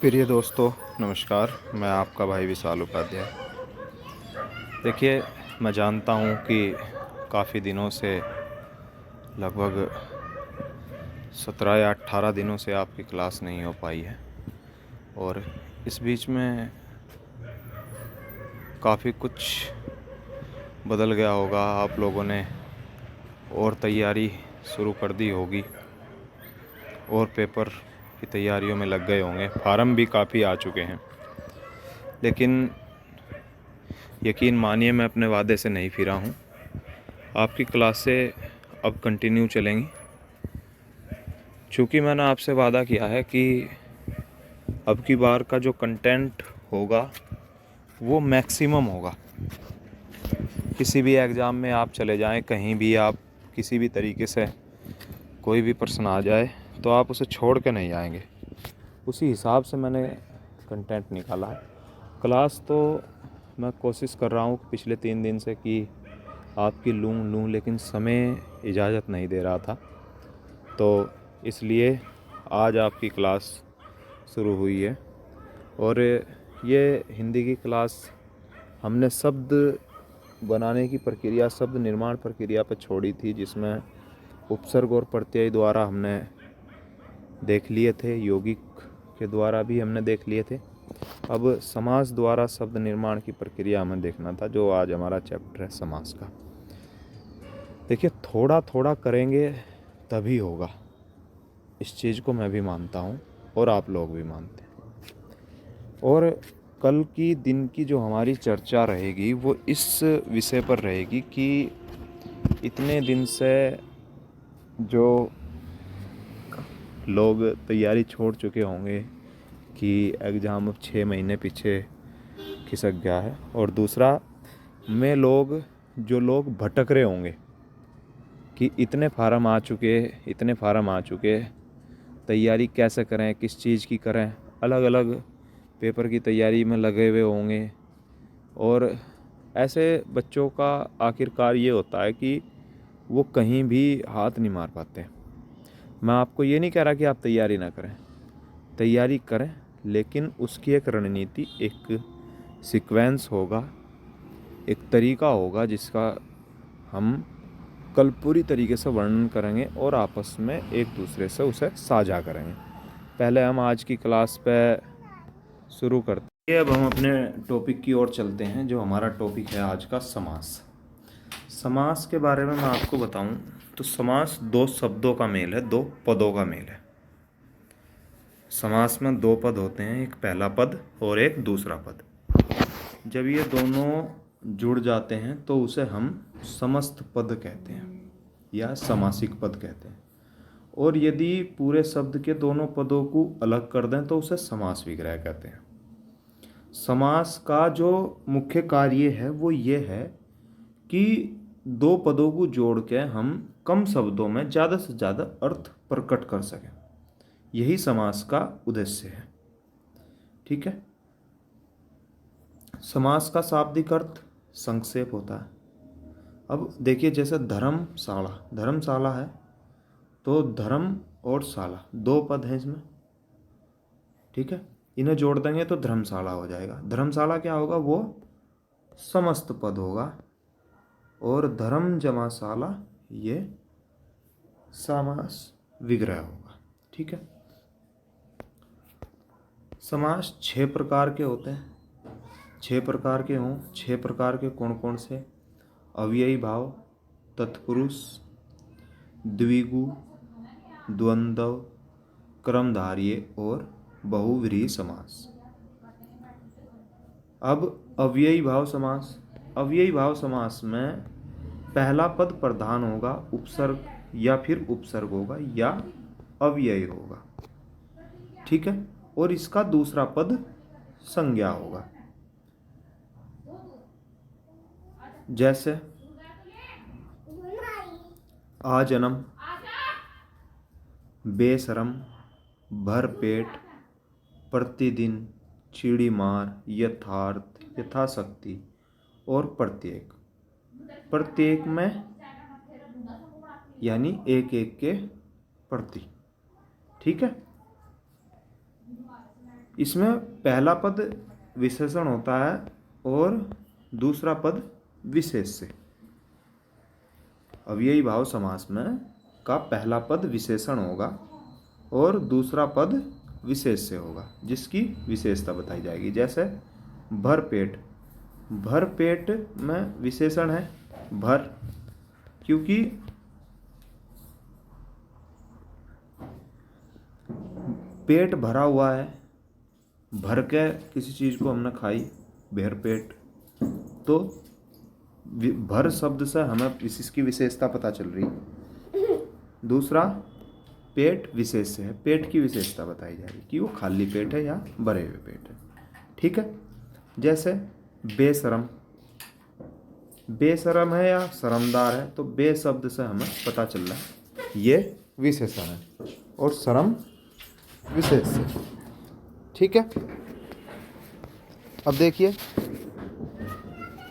प्रिय दोस्तों, नमस्कार। मैं आपका भाई विशाल उपाध्याय। देखिए, मैं जानता हूँ कि काफ़ी दिनों से, लगभग 17 या 18 दिनों से आपकी क्लास नहीं हो पाई है और इस बीच में काफ़ी कुछ बदल गया होगा। आप लोगों ने और तैयारी शुरू कर दी होगी और पेपर की तैयारियों में लग गए होंगे। फार्म भी काफ़ी आ चुके हैं, लेकिन यकीन मानिए, मैं अपने वादे से नहीं फिरा हूँ। आपकी क्लासें अब कंटिन्यू चलेंगी, चूँकि मैंने आपसे वादा किया है कि अब की बार का जो कंटेंट होगा वो मैक्सिमम होगा। किसी भी एग्ज़ाम में आप चले जाएं, कहीं भी आप किसी भी तरीके से कोई भी प्रश्न आ जाए तो आप उसे छोड़ के नहीं आएंगे। उसी हिसाब से मैंने कंटेंट निकाला है। क्लास तो मैं कोशिश कर रहा हूँ पिछले 3 दिन से कि आपकी लूँ, लेकिन समय इजाज़त नहीं दे रहा था, तो इसलिए आज आपकी क्लास शुरू हुई है। और ये हिंदी की क्लास हमने शब्द बनाने की प्रक्रिया, शब्द निर्माण प्रक्रिया पर छोड़ी थी, जिसमें उपसर्ग और प्रत्यय द्वारा हमने देख लिए थे, यौगिक के द्वारा भी हमने देख लिए थे। अब समास द्वारा शब्द निर्माण की प्रक्रिया हमें देखना था, जो आज हमारा चैप्टर है समास का। देखिए, थोड़ा थोड़ा करेंगे तभी होगा। इस चीज़ को मैं भी मानता हूँ और आप लोग भी मानते हैं। और कल की दिन की जो हमारी चर्चा रहेगी वो इस विषय पर रहेगी कि इतने दिन से जो लोग तैयारी छोड़ चुके होंगे कि एग्ज़ाम अब 6 महीने पीछे खिसक गया है, और दूसरा में जो लोग भटक रहे होंगे कि इतने फार्म आ चुके, तैयारी कैसे करें, किस चीज़ की करें, अलग अलग पेपर की तैयारी में लगे हुए होंगे। और ऐसे बच्चों का आखिरकार ये होता है कि वो कहीं भी हाथ नहीं मार पाते। मैं आपको ये नहीं कह रहा कि आप तैयारी ना करें, तैयारी करें, लेकिन उसकी एक रणनीति, एक सीक्वेंस होगा, एक तरीका होगा जिसका हम कल पूरी तरीके से वर्णन करेंगे और आपस में एक दूसरे से उसे साझा करेंगे। पहले हम आज की क्लास पे शुरू करते हैं। अब हम अपने टॉपिक की ओर चलते हैं, जो हमारा टॉपिक है आज का समास। समास के बारे में मैं आपको बताऊं तो समास 2 शब्दों का मेल है, 2 पदों का मेल है। समास में 2 पद होते हैं, एक पहला पद और एक दूसरा पद। जब ये दोनों जुड़ जाते हैं तो उसे हम समस्त पद कहते हैं या समासिक पद कहते हैं। और यदि पूरे शब्द के दोनों पदों को अलग कर दें तो उसे समास विग्रह कहते हैं। समास का जो मुख्य कार्य है वो ये है कि 2 पदों को जोड़ के हम कम शब्दों में ज़्यादा से ज़्यादा अर्थ प्रकट कर सकें। यही समास का उद्देश्य है। ठीक है। समास का शाब्दिक अर्थ संक्षेप होता है। अब देखिए, जैसे धर्मशाला है, तो धर्म और शाला 2 पद हैं इसमें। ठीक है, इन्हें जोड़ देंगे तो धर्मशाला हो जाएगा। धर्मशाला क्या होगा, वो समस्त पद होगा, और धर्म जमा शाला ये समास विग्रह होगा। ठीक है। समास 6 प्रकार के होते हैं। 6 प्रकार के हों, 6 प्रकार के कौन कौन से? अव्ययी भाव, तत्पुरुष, द्विगु, द्वंद्व, क्रमधार्य और बहुव्रीहि समास। अब अव्ययी भाव समास में पहला पद प्रधान होगा, उपसर्ग या फिर उपसर्ग होगा या अव्ययी होगा। ठीक है। और इसका दूसरा पद संज्ञा होगा। जैसे आजन्म, बेशरम, भरपेट, प्रतिदिन, चिड़ी मार, यथार्थ, यथाशक्ति और प्रत्येक। प्रत्येक में यानी एक एक के प्रति। ठीक है। इसमें पहला पद विशेषण होता है और दूसरा पद विशेष से। अव्ययी भाव समास में का पहला पद विशेषण होगा और दूसरा पद विशेष से होगा, जिसकी विशेषता बताई जाएगी। जैसे भर पेट, भर पेट में विशेषण है भर, क्योंकि पेट भरा हुआ है, भर के किसी चीज़ को हमने खाई, भर पेट, तो भर शब्द से हमें इसकी विशेषता पता चल रही। दूसरा पेट विशेष से है, पेट की विशेषता बताई जा रही कि वो खाली पेट है या भरे हुए पेट है। ठीक है। जैसे बेशरम, बेशरम है या शर्मदार है, तो बे शब्द से हमें पता चल रहा है ये विशेषण है और शर्म विशेष से। ठीक है। अब देखिए,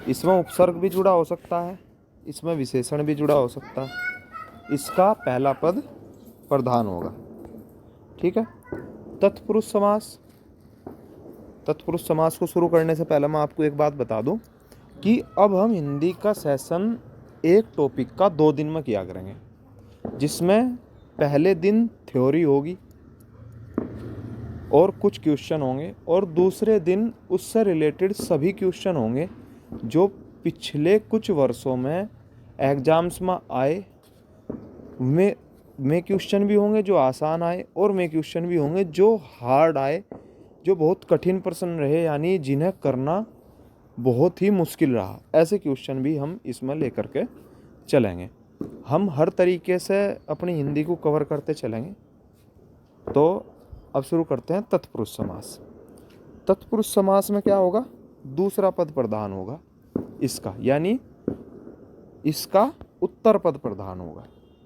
इसमें उपसर्ग भी जुड़ा हो सकता है, इसमें विशेषण भी जुड़ा हो सकता है। इसका पहला पद प्रधान होगा। ठीक है। तत्पुरुष समास, तत्पुरुष समास को शुरू करने से पहले मैं आपको एक बात बता दूं कि अब हम हिंदी का सेशन एक टॉपिक का 2 दिन में किया करेंगे, जिसमें पहले दिन थ्योरी होगी और कुछ क्वेश्चन होंगे, और दूसरे दिन उससे रिलेटेड सभी क्वेश्चन होंगे जो पिछले कुछ वर्षों में एग्जाम्स में आए। में क्वेश्चन भी होंगे जो आसान आए, और में क्वेश्चन भी होंगे जो हार्ड आए, जो बहुत कठिन प्रश्न रहे, यानी जिन्हें करना बहुत ही मुश्किल रहा। ऐसे क्वेश्चन भी हम इसमें लेकर के चलेंगे। हम हर तरीके से अपनी हिंदी को कवर करते चलेंगे। तो अब शुरू करते हैं तत्पुरुष समास। तत्पुरुष समास में क्या होगा? दूसरा पद प्रधान होगा इसका, यानी इसका उत्तर पद प्रधान होगा।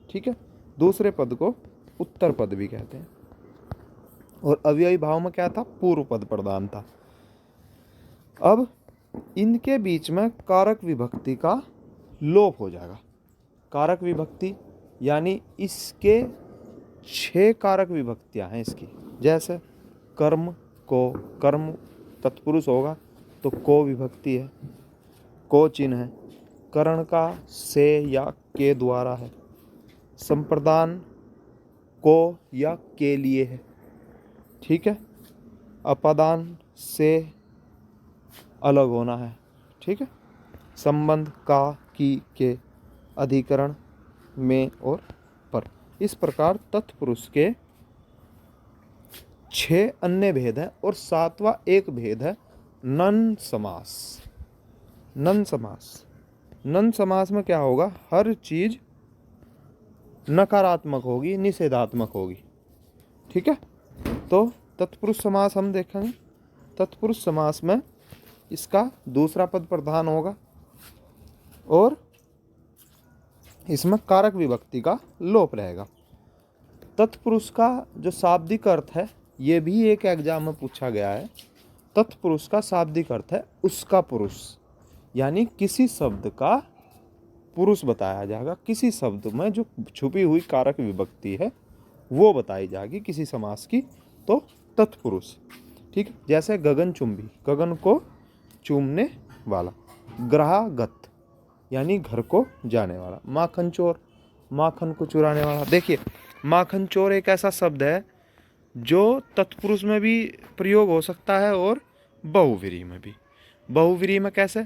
ठीक है। दूसरे पद को उत्तर पद भी कहते हैं। और अव्ययी भाव में क्या था? पूर्व पद प्रधान था। अब इनके बीच में कारक विभक्ति का लोप हो जाएगा। कारक विभक्ति यानी इसके 6 कारक विभक्तियां हैं इसकी। जैसे कर्म को, कर्म तत्पुरुष होगा तो को विभक्ति है, को चिन्ह है। करण का से या के द्वारा है। संप्रदान को या के लिए है। ठीक है। अपादान से अलग होना है। ठीक है। संबंध का, की, के, अधिकरण में और पर। इस प्रकार तत्पुरुष के 6 अन्य भेद हैं और 7वां एक भेद है नन समास। नन समास, नन समास में क्या होगा? हर चीज नकारात्मक होगी, निषेधात्मक होगी। ठीक है। तो तत्पुरुष समास हम देखेंगे। तत्पुरुष समास में इसका दूसरा पद प्रधान होगा और इसमें कारक विभक्ति का लोप रहेगा। तत्पुरुष का जो शाब्दिक अर्थ है, ये भी एक एग्जाम में पूछा गया है। तत्पुरुष का शाब्दिक अर्थ है उसका पुरुष, यानी किसी शब्द का पुरुष बताया जाएगा। किसी शब्द में जो छुपी हुई कारक विभक्ति है वो बताई जाएगी किसी समास की, तो तत्पुरुष। ठीक है। जैसे गगनचुंबी, गगन को चूमने वाला। ग्राहगत यानी घर को जाने वाला। माखन चोर, माखन को चुराने वाला। देखिए, माखन चोर एक ऐसा शब्द है जो तत्पुरुष में भी प्रयोग हो सकता है और बहुव्रीहि में भी। बहुव्रीहि में कैसे?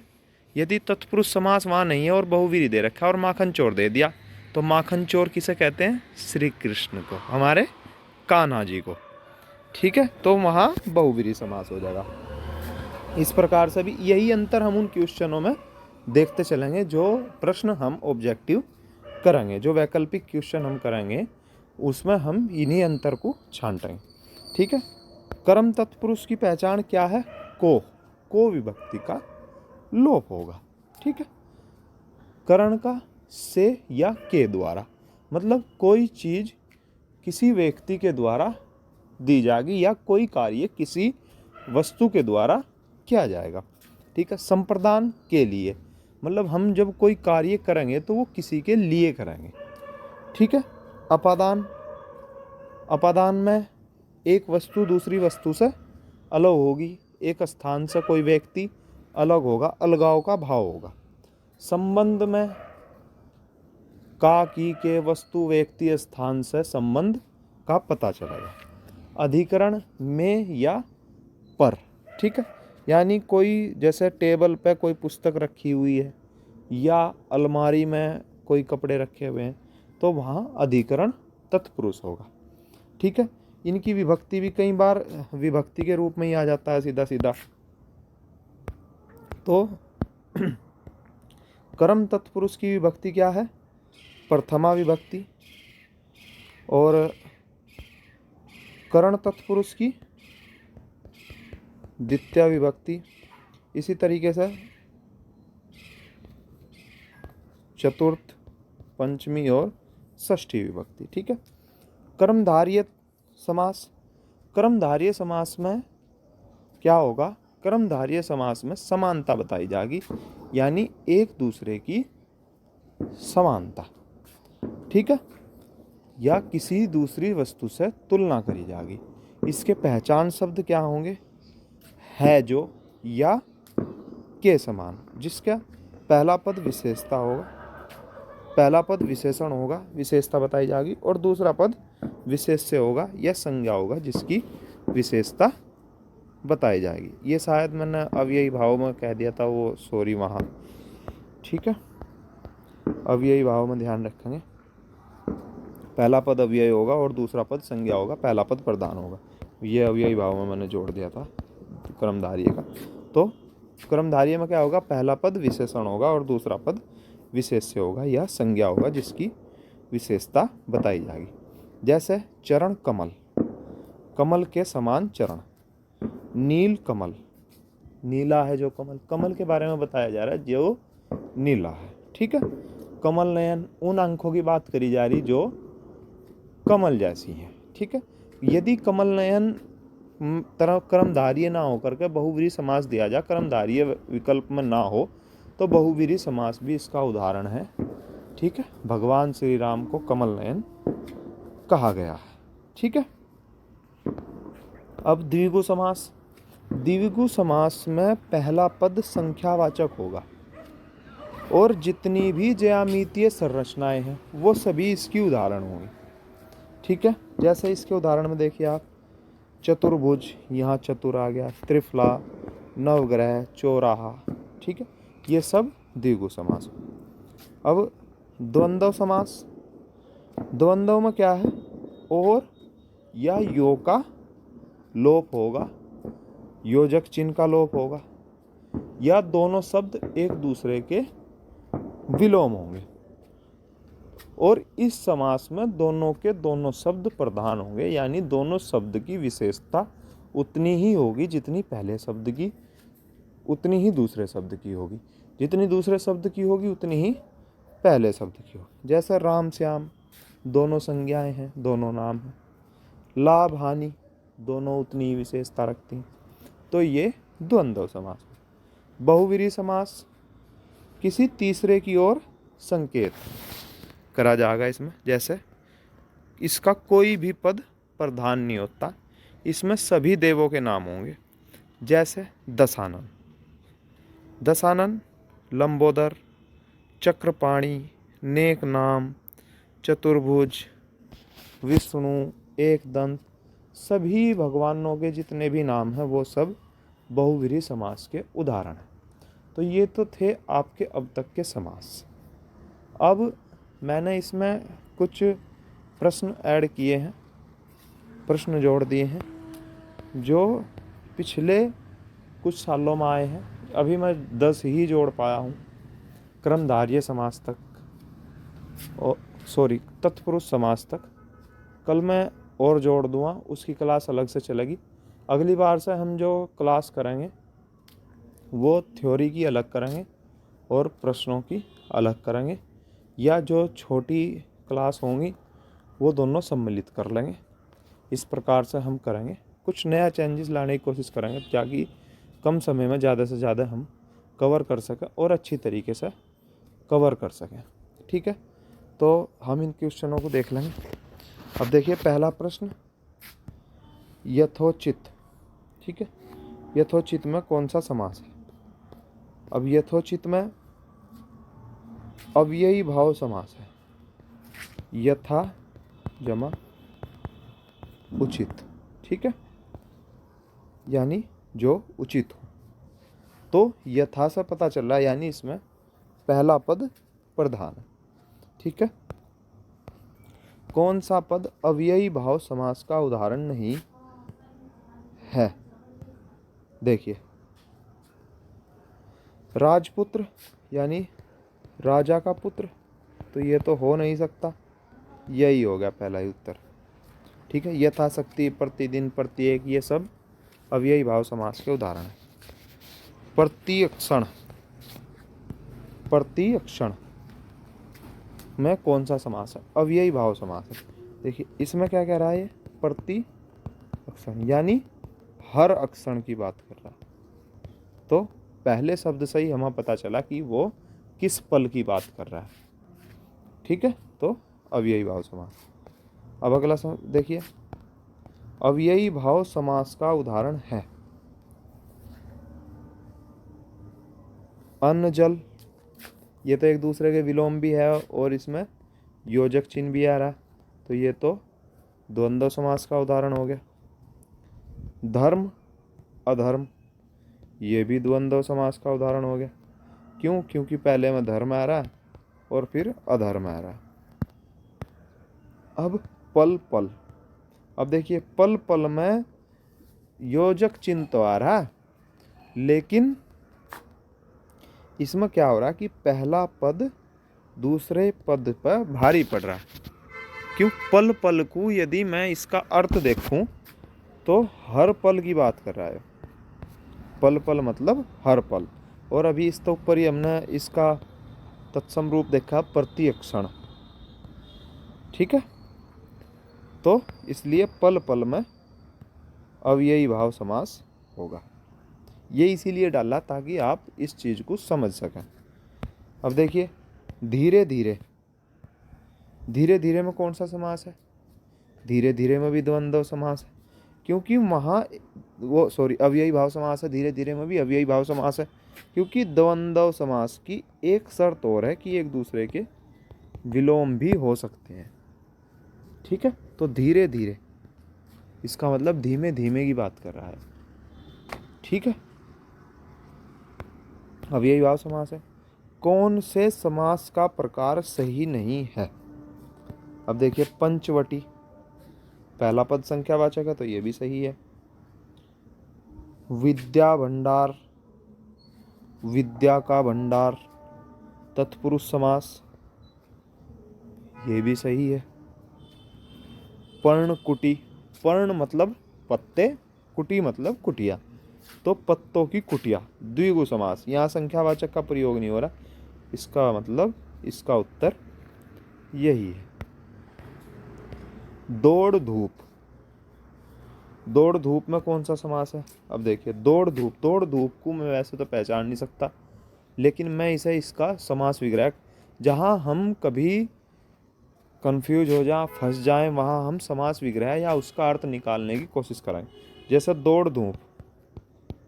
यदि तत्पुरुष समास वहाँ नहीं है और बहुव्रीहि दे रखा है और माखन चोर दे दिया, तो माखन चोर किसे कहते हैं? श्री कृष्ण को, हमारे कान्हा जी को। ठीक है। तो वहाँ बहुव्रीहि समास हो जाएगा। इस प्रकार से भी यही अंतर हम उन क्वेश्चनों में देखते चलेंगे जो प्रश्न हम ऑब्जेक्टिव करेंगे, जो वैकल्पिक क्वेश्चन हम करेंगे उसमें हम इन्हीं अंतर को छांटेंगे। ठीक है। कर्म तत्पुरुष की पहचान क्या है? को विभक्ति का लोप होगा। ठीक है। करण का से या के द्वारा, मतलब कोई चीज किसी व्यक्ति के द्वारा दी जाएगी या कोई कार्य किसी वस्तु के द्वारा किया जाएगा। ठीक है। संप्रदान के लिए, मतलब हम जब कोई कार्य करेंगे तो वो किसी के लिए करेंगे। ठीक है। अपादान, अपादान में एक वस्तु दूसरी वस्तु से अलग होगी, एक स्थान से कोई व्यक्ति अलग होगा, अलगाव का भाव होगा। संबंध में का, की, के, वस्तु, व्यक्ति, स्थान से संबंध का पता चलेगा। अधिकरण में या पर, ठीक है। यानी कोई जैसे टेबल पे कोई पुस्तक रखी हुई है या अलमारी में कोई कपड़े रखे हुए हैं, तो वहाँ अधिकरण तत्पुरुष होगा, ठीक है। इनकी विभक्ति भी कई बार विभक्ति के रूप में ही आ जाता है सीधा सीधा। तो कर्म तत्पुरुष की विभक्ति क्या है? प्रथमा विभक्ति। और करण तत्पुरुष की द्वितीय विभक्ति। इसी तरीके से चतुर्थ, पंचमी और षष्ठी विभक्ति, ठीक है। कर्मधारय समास। कर्मधारय समास में क्या होगा? कर्मधारय समास में समानता बताई जाएगी, यानी एक दूसरे की समानता, ठीक है, या किसी दूसरी वस्तु से तुलना करी जाएगी। इसके पहचान शब्द क्या होंगे? है जो या के समान, जिसका पहला पद विशेषता होगा, पहला पद विशेषण होगा, विशेषता बताई जाएगी, और दूसरा पद विशेष्य होगा या संज्ञा होगा जिसकी विशेषता बताई जाएगी। ये शायद मैंने अव्ययी भाव में कह दिया था, वो सॉरी वहाँ, ठीक है। अव्ययी भाव में ध्यान रखेंगे, पहला पद अव्यय होगा और दूसरा पद संज्ञा होगा, पहला पद प्रधान होगा। ये अव्ययी भाव में मैंने जोड़ दिया था कर्मधारय का। तो कर्मधारय में क्या होगा? पहला पद विशेषण होगा और दूसरा पद विशेष्य होगा या संज्ञा होगा जिसकी विशेषता बताई जाएगी। जैसे चरण कमल, कमल के समान चरण। नील कमल, नीला है जो कमल, कमल के बारे में बताया जा रहा है जो नीला है, ठीक है। कमल नयन, उन आंखों की बात करी जा रही जो कमल जैसी हैं, ठीक है। यदि कमल नयन तरह कर्मधारय ना होकर के बहुव्रीहि समास दिया जाए, कर्मधारय विकल्प में ना हो, तो बहुव्रीहि समास भी इसका उदाहरण है, ठीक है। भगवान श्री राम को कमल नयन कहा गया है, ठीक है। अब द्विगु समास। द्विगु समास में पहला पद संख्यावाचक होगा और जितनी भी ज्यामितीय संरचनाएं हैं वो सभी इसकी उदाहरण होंगी, ठीक है। जैसे इसके उदाहरण में देखिए आप, चतुर्भुज, यहाँ चतुर आ गया, त्रिफला, नवग्रह, चौराहा, ठीक है, ये सब द्विगु समास। अब द्वंद्व समास। द्वंद्व में क्या है? और या यो का लोप होगा, योजक चिन्ह का लोप होगा, या दोनों शब्द एक दूसरे के विलोम होंगे। और इस समास में दोनों के दोनों शब्द प्रधान होंगे, यानी दोनों शब्द की विशेषता उतनी ही होगी जितनी पहले शब्द की, उतनी ही दूसरे शब्द की होगी, जितनी दूसरे शब्द की होगी उतनी ही पहले शब्द की होगी। जैसे राम श्याम, दोनों संज्ञाएं हैं, दोनों नाम हैं। लाभ हानि, दोनों उतनी ही विशेषता रखती हैं। तो ये द्वंद्व समास। बहुव्रीहि समास, किसी तीसरे की ओर संकेत करा जाएगा इसमें। जैसे इसका कोई भी पद प्रधान नहीं होता, इसमें सभी देवों के नाम होंगे। जैसे दशानन, दशानन, लंबोदर, चक्रपाणी, नेक नाम, चतुर्भुज, विष्णु, एकदंत, सभी भगवानों के जितने भी नाम हैं वो सब बहुव्रीहि समास के उदाहरण हैं। तो ये तो थे आपके अब तक के समास। अब मैंने इसमें कुछ प्रश्न ऐड किए हैं, प्रश्न जोड़ दिए हैं जो पिछले कुछ सालों में आए हैं। अभी मैं 10 ही जोड़ पाया हूँ कर्मधारय समास तक, और तत्पुरुष समास तक। कल मैं और जोड़ दूँगा, उसकी क्लास अलग से चलेगी। अगली बार से हम जो क्लास करेंगे वो थ्योरी की अलग करेंगे और प्रश्नों की अलग करेंगे, या जो छोटी क्लास होंगी वो दोनों सम्मिलित कर लेंगे। इस प्रकार से हम करेंगे, कुछ नया चेंजेस लाने की कोशिश करेंगे ताकि कम समय में ज़्यादा से ज़्यादा हम कवर कर सकें और अच्छी तरीके से कवर कर सकें, ठीक है। तो हम इन क्वेश्चनों को देख लेंगे। अब देखिए पहला प्रश्न, यथोचित ठीक है। यथोचित में कौन सा समास है? अब यथोचित में अव्ययी भाव समास है। यथा जमा उचित, ठीक है, यानी जो उचित हो। तो यथा से पता चल रहा है, यानी इसमें पहला पद प्रधान है, ठीक है। कौन सा पद अव्ययी भाव समास का उदाहरण नहीं है? देखिए, राजपुत्र यानी राजा का पुत्र, तो ये तो हो नहीं सकता, यही हो गया पहला ही उत्तर, ठीक है। यथाशक्ति, प्रतिदिन, प्रत्येक, ये सब अव्ययी भाव समास के उदाहरण है। प्रतिक्षण, प्रतिक्षण में कौन सा समास है? अव्ययी भाव समास है। देखिए इसमें क्या कह रहा है, ये प्रतिक्षण यानी हर अक्षण की बात कर रहा है। तो पहले शब्द से ही हमें पता चला कि वो किस पल की बात कर रहा है, ठीक है। तो अव्ययी भाव समास। अब अगला देखिए, अव्ययी भाव समास का उदाहरण है अन्न जल, ये तो एक दूसरे के विलोम भी है और इसमें योजक चिन्ह भी आ रहा है, तो ये तो द्वंद्व समास का उदाहरण हो गया। धर्म अधर्म, ये भी द्वंद्व समास का उदाहरण हो गया। क्यों? क्योंकि पहले में धर्म आ रहा है और फिर अधर्म आ रहा है। अब पल पल, अब देखिए पल पल में योजक चिन्ह तो आ रहा है, लेकिन इसमें क्या हो रहा है कि पहला पद दूसरे पद पर भारी पड़ रहा है। क्यों? पल पल को यदि मैं इसका अर्थ देखूं तो हर पल की बात कर रहा है। पल पल मतलब हर पल, और अभी इस तो ऊपर ही हमने इसका तत्सम रूप देखा प्रतिक्षण, ठीक है। तो इसलिए पल पल में अव्ययी भाव समास होगा। ये इसीलिए डाला ताकि आप इस चीज़ को समझ सकें। अब देखिए, धीरे धीरे, धीरे धीरे में कौन सा समास है? धीरे धीरे में भी द्वंद्व समास है, क्योंकि वहाँ वो अव्ययी भाव समास है। धीरे धीरे में भी अव्ययी भाव समास है, क्योंकि द्वंद्व समास की एक शर्त और है कि एक दूसरे के विलोम भी हो सकते हैं, ठीक है। तो धीरे धीरे इसका मतलब धीमे धीमे की बात कर रहा है, ठीक है। अव्ययी भाव समास है। कौन से समास का प्रकार सही नहीं है? अब देखिए, पंचवटी, पहला पद संख्यावाचक है तो ये भी सही है। विद्या भंडार, विद्या का भंडार, तत्पुरुष समास, ये भी सही है। पर्णकुटी, पर्ण मतलब पत्ते, कुटी मतलब कुटिया, तो पत्तों की कुटिया, द्विगु समास। यहाँ संख्यावाचक का प्रयोग नहीं हो रहा, इसका मतलब इसका उत्तर यही है। दौड़ धूप, दौड़ धूप में कौन सा समास है? अब देखिए, दौड़ धूप, दौड़ धूप को मैं वैसे तो पहचान नहीं सकता, लेकिन मैं इसे इसका समास विग्रह, जहाँ हम कभी कंफ्यूज हो जाए, फंस जाएं, वहाँ हम समास विग्रह या उसका अर्थ निकालने की कोशिश करें। जैसे दौड़ धूप,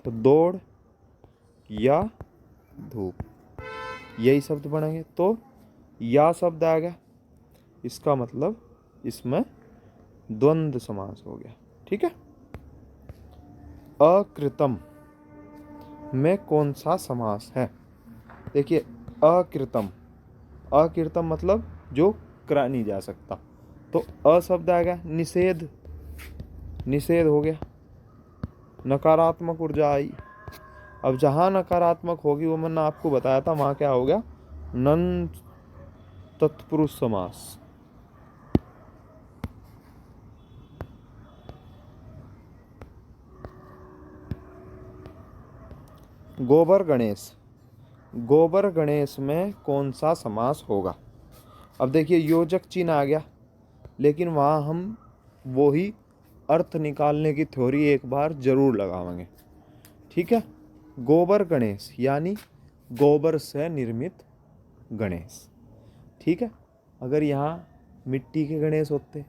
तो दौड़ या धूप, यही शब्द बनेंगे, तो या शब्द आ गया, इसका मतलब इसमें द्वंद्व समास हो गया, ठीक है। अकृतम में कौन सा समास है? देखिए, अकृतम, अकृतम मतलब जो करा नहीं जा सकता, तो अ शब्द आ गया, निषेध, निषेध हो गया। नकारात्मक ऊर्जा आई, अब जहाँ नकारात्मक होगी वो मैंने आपको बताया था, वहाँ क्या हो गया? नन तत्पुरुष समास। गोबर गणेश, गोबर गणेश में कौन सा समास होगा? अब देखिए, योजक चिन्ह आ गया, लेकिन वहाँ हम वो ही अर्थ निकालने की थ्योरी एक बार जरूर लगाएंगे, ठीक है। गोबर गणेश यानी गोबर से निर्मित गणेश, ठीक है। अगर यहाँ मिट्टी के गणेश होते,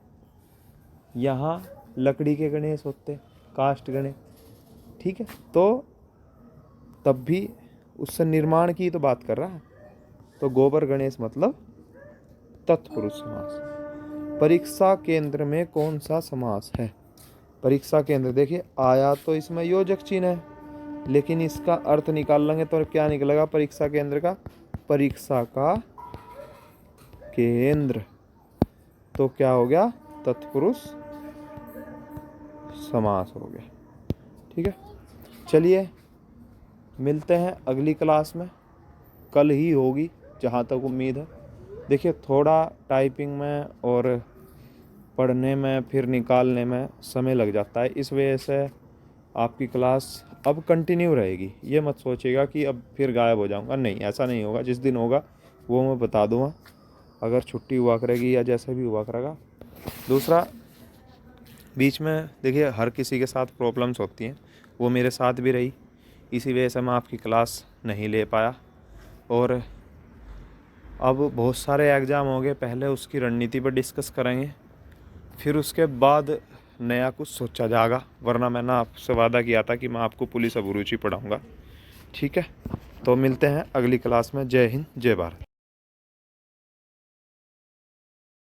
यहाँ लकड़ी के गणेश होते, काष्ठ गणेश, ठीक है, तो तब भी उससे निर्माण की तो बात कर रहा है। तो गोबर गणेश मतलब तत्पुरुष समास। परीक्षा केंद्र में कौन सा समास है? परीक्षा केंद्र, देखिए आया तो इसमें योजक चिन्ह है, लेकिन इसका अर्थ निकाल लेंगे तो क्या निकलेगा परीक्षा केंद्र का? परीक्षा का केंद्र। तो क्या हो गया? तत्पुरुष समास हो गया। ठीक है, चलिए मिलते हैं अगली क्लास में, कल ही होगी जहाँ तक उम्मीद है। देखिए थोड़ा टाइपिंग में और पढ़ने में फिर निकालने में समय लग जाता है, इस वजह से आपकी क्लास अब कंटिन्यू रहेगी। ये मत सोचिएगा कि अब फिर गायब हो जाऊंगा, नहीं, ऐसा नहीं होगा। जिस दिन होगा वो मैं बता दूंगा, अगर छुट्टी हुआ करेगी या जैसे भी हुआ करेगा। दूसरा, बीच में देखिए हर किसी के साथ प्रॉब्लम्स होती हैं, वो मेरे साथ भी रही, इसी वजह से मैं आपकी क्लास नहीं ले पाया। और अब बहुत सारे एग्ज़ाम हो गए, पहले उसकी रणनीति पर डिस्कस करेंगे, फिर उसके बाद नया कुछ सोचा जाएगा। वरना मैंने आपसे वादा किया था कि मैं आपको पुलिस अभिरुचि पढ़ाऊँगा। ठीक है, तो मिलते हैं अगली क्लास में। जय हिंद, जय भारत।